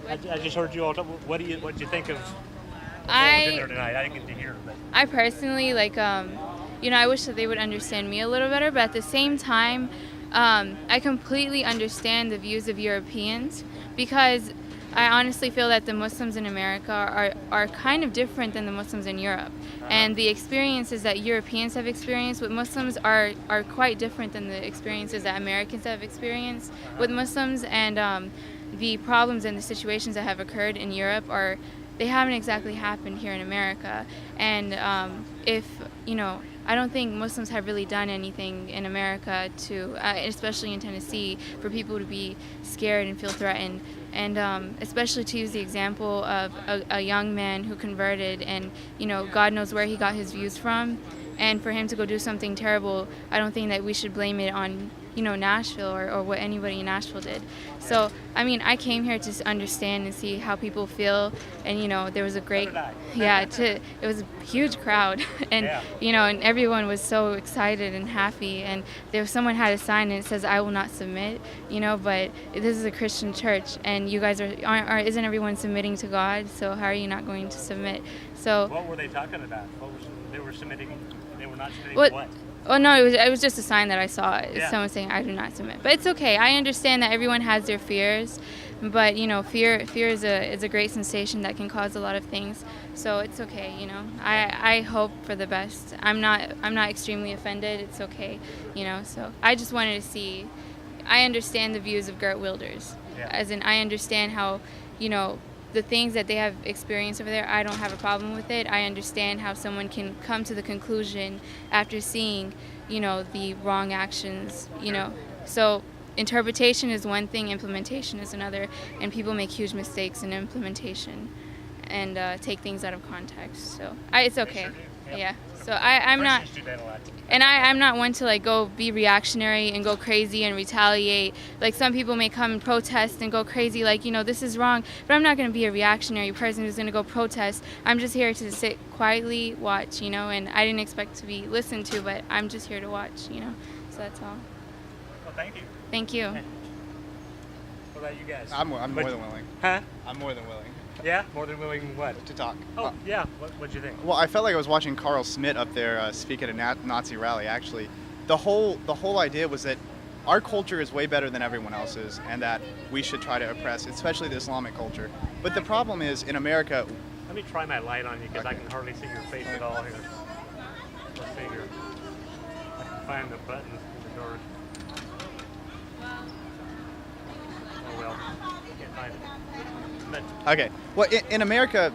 I just heard you all talk. What do you think of what was in there I tonight? I didn't get to hear, but I personally I wish that they would understand me a little better, but at the same time, I completely understand the views of Europeans because I honestly feel that the Muslims in America are kind of different than the Muslims in Europe. And the experiences that Europeans have experienced with Muslims are quite different than the experiences that Americans have experienced with Muslims. And the problems and the situations that have occurred in Europe they haven't exactly happened here in America. And I don't think Muslims have really done anything in America especially in Tennessee, for people to be scared and feel threatened. And especially to use the example of a young man who converted and, God knows where he got his views from. And for him to go do something terrible, I don't think that we should blame it on, Nashville or what anybody in Nashville did. So, I came here to understand and see how people feel. And, there was a great, it was a huge crowd. And, and everyone was so excited and happy. And someone had a sign and it says, "I will not submit," but this is a Christian church and you guys isn't everyone submitting to God? So how are you not going to submit? So what were they talking about? They were submitting? They were not submitting to what? Oh no, it was just a sign that I saw. Someone saying, "I do not submit." But it's okay. I understand that everyone has their fears, but fear is a great sensation that can cause a lot of things. So it's okay. I hope for the best. I'm not extremely offended. It's okay. So I just wanted to see. I understand the views of Geert Wilders, as in I understand how the things that they have experienced over there. I don't have a problem with it. I understand how someone can come to the conclusion after seeing, the wrong actions, So interpretation is one thing, implementation is another, and people make huge mistakes in implementation and take things out of context. So it's okay. Sure do. Yep. Yeah. So I'm not, and I'm not one to go be reactionary and go crazy and retaliate. Like some people may come and protest and go crazy, this is wrong. But I'm not going to be a reactionary person who's going to go protest. I'm just here to sit quietly, watch, and I didn't expect to be listened to, but I'm just here to watch, So that's all. Well, thank you. Thank you. What about you guys? I'm more than willing. Huh? I'm more than willing. Yeah? More than willing what? To talk. Oh, yeah. What'd you think? Well, I felt like I was watching Carl Schmitt up there speak at a Nazi rally, actually. The whole idea was that our culture is way better than everyone else's and that we should try to oppress, especially the Islamic culture. But the problem is, in America... Let me try my light on you because I can hardly see your face at all here. Let's see here. I can find the button in the door. Oh well, can't find it. But Okay. Well, in America,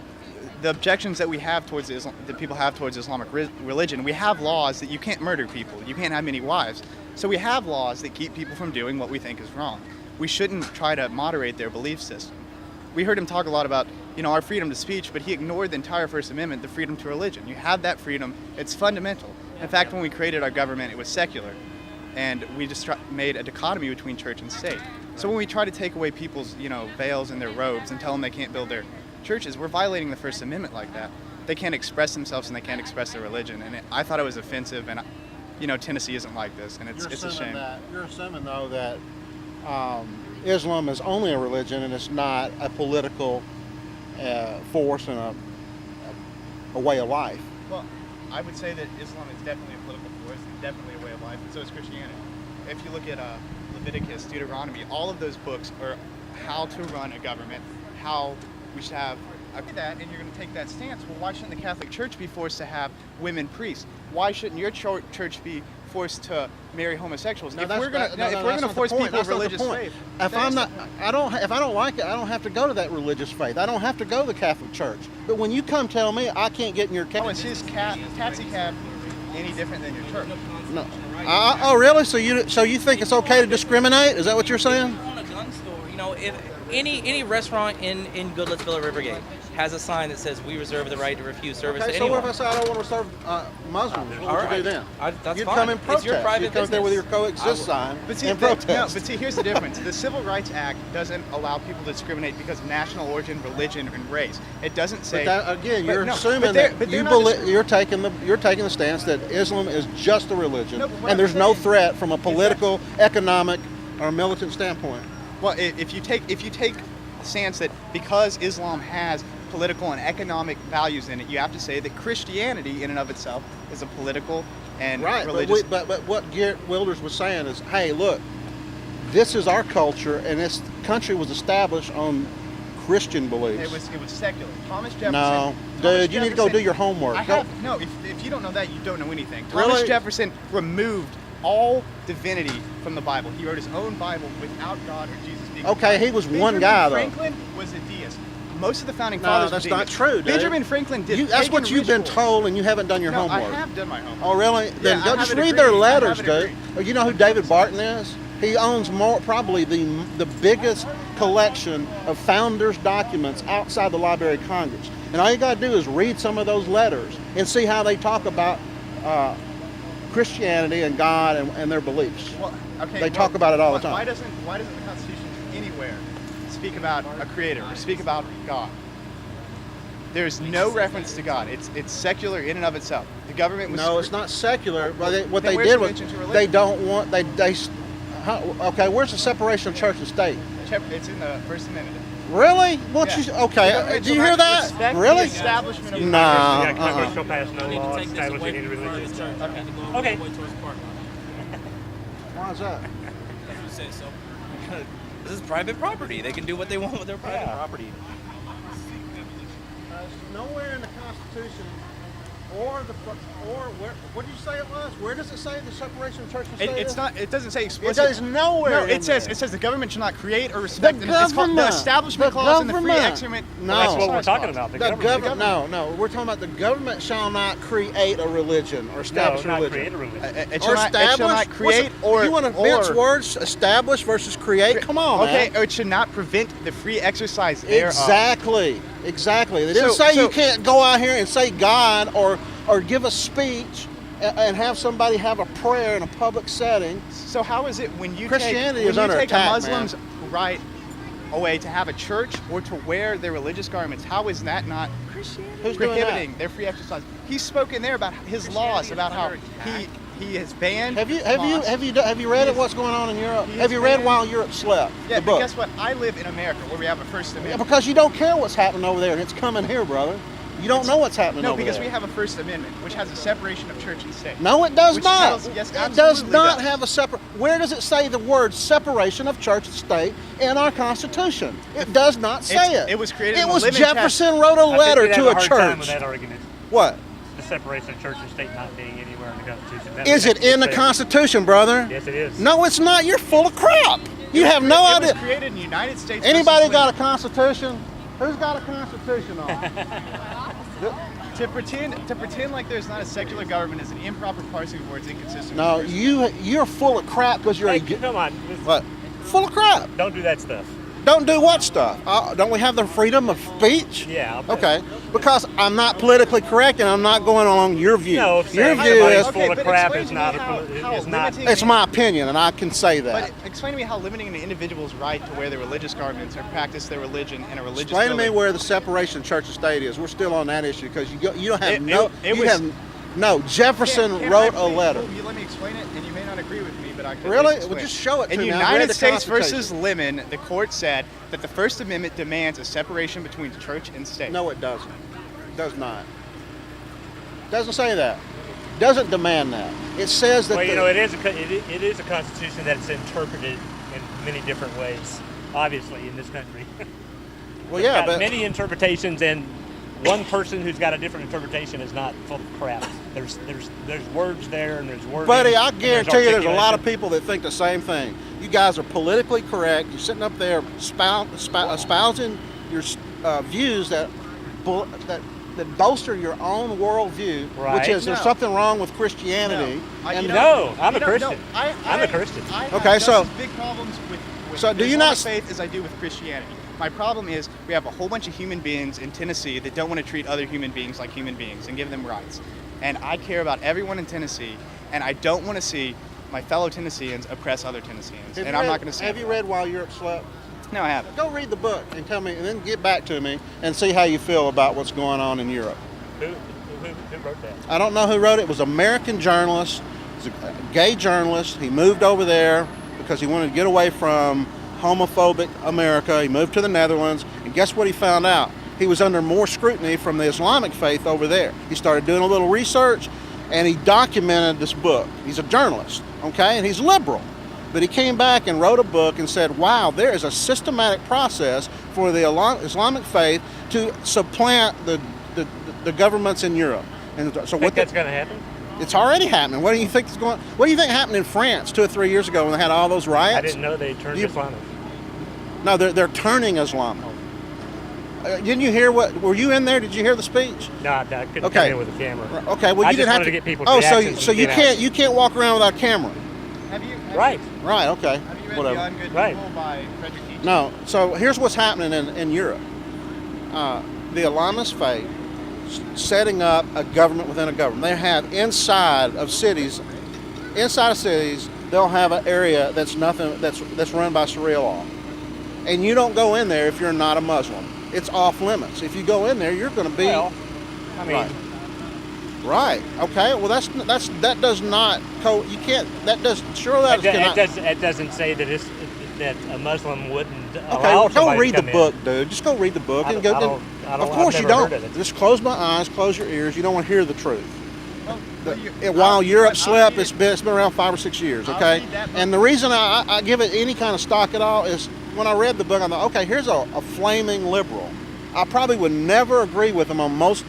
the objections that we have towards that people have towards Islamic religion, we have laws that you can't murder people, you can't have many wives. So we have laws that keep people from doing what we think is wrong. We shouldn't try to moderate their belief system. We heard him talk a lot about, our freedom to speech, but he ignored the entire First Amendment, the freedom to religion. You have that freedom. It's fundamental. In fact, when we created our government, it was secular. And we just made a dichotomy between church and state. So when we try to take away people's, veils and their robes and tell them they can't build their churches, we're violating the First Amendment like that. They can't express themselves and they can't express their religion. And I thought it was offensive. And, Tennessee isn't like this, and it's a shame. You're assuming, though, that Islam is only a religion and it's not a political force and a way of life. Well, I would say that Islam is definitely a political force, and definitely a way of life, and so is Christianity. If you look at Leviticus, Deuteronomy, all of those books are how to run a government, how we should have that, and you're going to take that stance. Well, why shouldn't the Catholic Church be forced to have women priests? Why shouldn't your church be forced to marry homosexuals? If we're going to force people of religious faith, if I don't like it, I don't have to go to that religious faith. I don't have to go to the Catholic Church. But when you come tell me I can't get in your Catholic, is his taxi cab any different than your church? No. Oh, really? So you think it's okay to discriminate? Is that what you're saying? On a gun store, if any restaurant in Goodlettsville or Rivergate has a sign that says we reserve the right to refuse service to anyone. So what if I say I don't want to serve Muslims? What would you do then? That's You'd fine. come and protest. It's your private You'd come there with your coexist sign and protest. But see, here's the difference. The Civil Rights Act doesn't allow people to discriminate because of national origin, religion, and race. It doesn't say. But that, you're assuming that you're taking the stance that Islam is just a religion, and there's no threat from a political, economic, or militant standpoint. Well, if you take stance that because Islam has political and economic values in it, you have to say that Christianity in and of itself is a political and Right, religious. but what Garrett Wilders was saying is, hey, look, this is our culture, and this country was established on Christian beliefs. It was secular. Thomas Jefferson. No, Thomas dude, you need to go Jefferson- do your homework. No, if you don't know that, you don't know anything. Really? Thomas Jefferson removed all divinity from the Bible. He wrote his own Bible without God or Jesus being Okay, God. he was one Benjamin guy, though. Franklin was a deist. Most of the founding No, fathers that's were not deists. true, dude. Benjamin Franklin did That's what pagan you've been rituals. told, and you haven't done your No, homework. I have done my homework. Oh, really? Then I go have just a read degree. their I have letters, a dude. degree. Oh, you know who David Barton is? He owns probably the biggest collection of founders' documents outside the Library of Congress. And all you got to do is read some of those letters and see how they talk about Christianity and God and their beliefs. Well, okay, They talk about it all the time. Why doesn't the Constitution anywhere speak about a creator or speak about God? There's no reference to God. It's secular in and of itself. The government was No, it's not secular. But what Then they where's did the was mention to they religion? don't want okay. Where's the separation of church and state? It's in the First Amendment. Really? What Yeah. you? The Okay. government Do you shall hear not that? respect Really? the establishment of Nah. Yeah, Congress Uh-uh. shall pass no We need to law take this establishing away any from the front of religion. the church. We need to go Okay. all the way towards the parking lot. Why is that? That's what it says, so. This is private property. They can do what they want with their private property. Nowhere in the Constitution or what did you say it was? Where does it say the separation of church and state? It's is? not. It doesn't say It explicitly. is nowhere. No, in it says there. the government shall not create or respect the them. It's called the government. Establishment The Clause and the Free government. Exercise. No. That's what we're Clause. talking about. The government. No. We're talking about the government shall not create a religion or No, establish a not religion. create a religion. It Or shall not create or you want to mince or- words? Establish versus create? Come on, Okay, man. or it should not prevent the free exercise thereof. Exactly. They didn't So- say so- you can't go out here and say God or give a speech and have somebody have a prayer in a public setting. So how is it when you Christianity take, is when you under take attack, a Muslim's right away to have a church or to wear their religious garments? How is that not Who's doing prohibiting that? their free exercise? He's spoken there about his laws, about how he has banned. Have you mosques. read it? What's going on in Europe? He Have you has read banned- While Europe Slept? Yeah, the but book. guess what? I live in America where we have a First Yeah, Amendment. because you don't care what's happening over there, and it's coming here, brother. You don't know what's happening No, over because there. we have a First Amendment, which has a separation of church and state. No, it does Which not. tells- yes, it does absolutely not does. have a separate. Where does it say the word separation of church and state in our Constitution? It does not say It's- it. it was created It in the was Limit Jefferson wrote a I think letter we'd have to a hard time with church. that argument. What? The separation of church and state not being anywhere in the Constitution. That- Is it in the that's- Constitution, brother? Yes, it is. No, it's not. You're full of crap. You have no It idea. was created in the United States. Anybody versus got a Limit. Constitution? Who's got a Constitution on? To pretend like there's not a secular government is an improper parsing of words inconsistent. No, with you're full of crap because you're Hey, a. come on. What? Full of crap. Don't do that stuff. Don't do what stuff? Don't we have the freedom of speech? Yeah. I'll bet. Okay, because I'm not politically correct and I'm not going along your view. No, your saying view everybody's is, full of but crap explain is to not me how is not. limiting- it's my opinion and I can say But that. explain to me how limiting an individual's right to wear their religious garments or practice their religion in a religious Explain to me building- where the separation of church and state is. We're still on that issue because you don't have Jefferson Can't wrote I a please- letter. You let me explain it, and you may not agree with me, but I can. Really? explain. Well, just show it to In me. I've read United the States Constitution. versus Lemon, the court said that the First Amendment demands a separation between church and state. No, it doesn't. It does not. It doesn't say that. It doesn't demand that. It says that Well, you the- know, it is a constitution that's interpreted in many different ways. Obviously, in this country. well, yeah, Got but many interpretations, and one person who's got a different interpretation is not full of crap. There's words there, and there's words. buddy, I guarantee you there's a lot of people that think the same thing. You guys are politically correct. You're sitting up there espousing your views that bolster your own worldview, Right. which is there's No. something wrong with Christianity. You know- No, I'm you a know, Christian. no, I'm a Christian. I have Okay, just so- as big problems with So do you Islamic not- faith as I do with Christianity. My problem is we have a whole bunch of human beings in Tennessee that don't want to treat other human beings like human beings and give them rights. And I care about everyone in Tennessee, and I don't want to see my fellow Tennesseans oppress other Tennesseans. Have And you I'm read- not going to say Have you read While Europe Slept? No, I haven't. Go read the book and tell me, and then get back to me and see how you feel about what's going on in Europe. Who wrote that? I don't know who wrote it. It was an American journalist. He was a gay journalist. He moved over there because he wanted to get away from homophobic America. He moved to the Netherlands, and guess what he found out? He was under more scrutiny from the Islamic faith over there. He started doing a little research, and he documented this book. He's a journalist, okay, and he's liberal. But he came back and wrote a book and said, wow, there is a systematic process for the Islamic faith to supplant the governments in Europe. And so Think that's going to happen? it's already happening. What do you think is going? What do you think happened in France 2 or 3 years ago when they had all those riots? I didn't know they turned Islamic. No, they're turning Islamic. Didn't you hear what? Were you in there? Did you hear the speech? No, I couldn't Okay. come in with a camera. Okay, well I you just didn't have wanted to. to get people's Oh, reactions so and you get out. can't walk around without a camera. Right. Right. Okay. Have you read Whatever. Beyond Good and Right. Evil by Frederick Nietzsche? No. So here's what's happening in Europe. The Islamist faith setting up a government within a government. They have inside of cities, they'll have an area that's run by Sharia law, and you don't go in there if you're not a Muslim. It's off limits. If you go in there, you're going to be. Well, I mean, Right. Okay. Well, that does not. You can't. That does. Sure, that cannot. it doesn't say that that a Muslim wouldn't Okay. allow Go somebody read to the come book, in. dude. Just go read the book and I go. don't- Of course I've you never don't. heard of it. Just close my eyes, close your ears. You don't want to hear the truth. While I'll Europe read slept, it. it's been around 5 or 6 years. I'll Okay. read that book. And the reason I give it any kind of stock at all is when I read the book, I thought, okay, here's a flaming liberal. I probably would never agree with him on most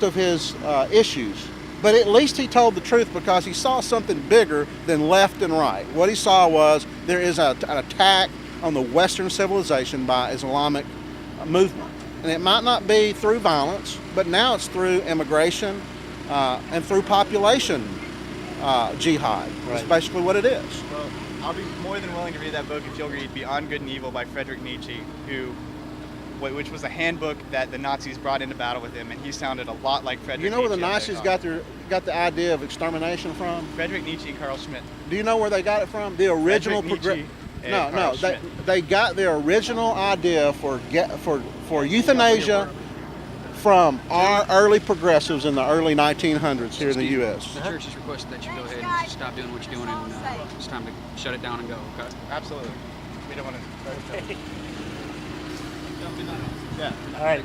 of his issues, but at least he told the truth because he saw something bigger than left and right. What he saw was there is an attack on the Western civilization by Islamic movement, and it might not be through violence, but now it's through immigration and through population jihad. That's Right. basically what it is. Well, I'll be more than willing to read that book if you'll read Beyond Good and Evil by Frederick Nietzsche, which was a handbook that the Nazis brought into battle with him, and he sounded a lot like Frederick Nietzsche. You know where the as they Nazis talked. got the idea of extermination from? Frederick Nietzsche and Carl Schmitt. Do you know where they got it from? The original Frederick Nietzsche and No, Carl Schmitt. they got their original idea for euthanasia from our early progressives in the early 1900s here in the U.S. The church has requested that you go ahead and stop doing what you're doing, and it's time to shut it down and go. Okay. Absolutely. We don't want to. All right.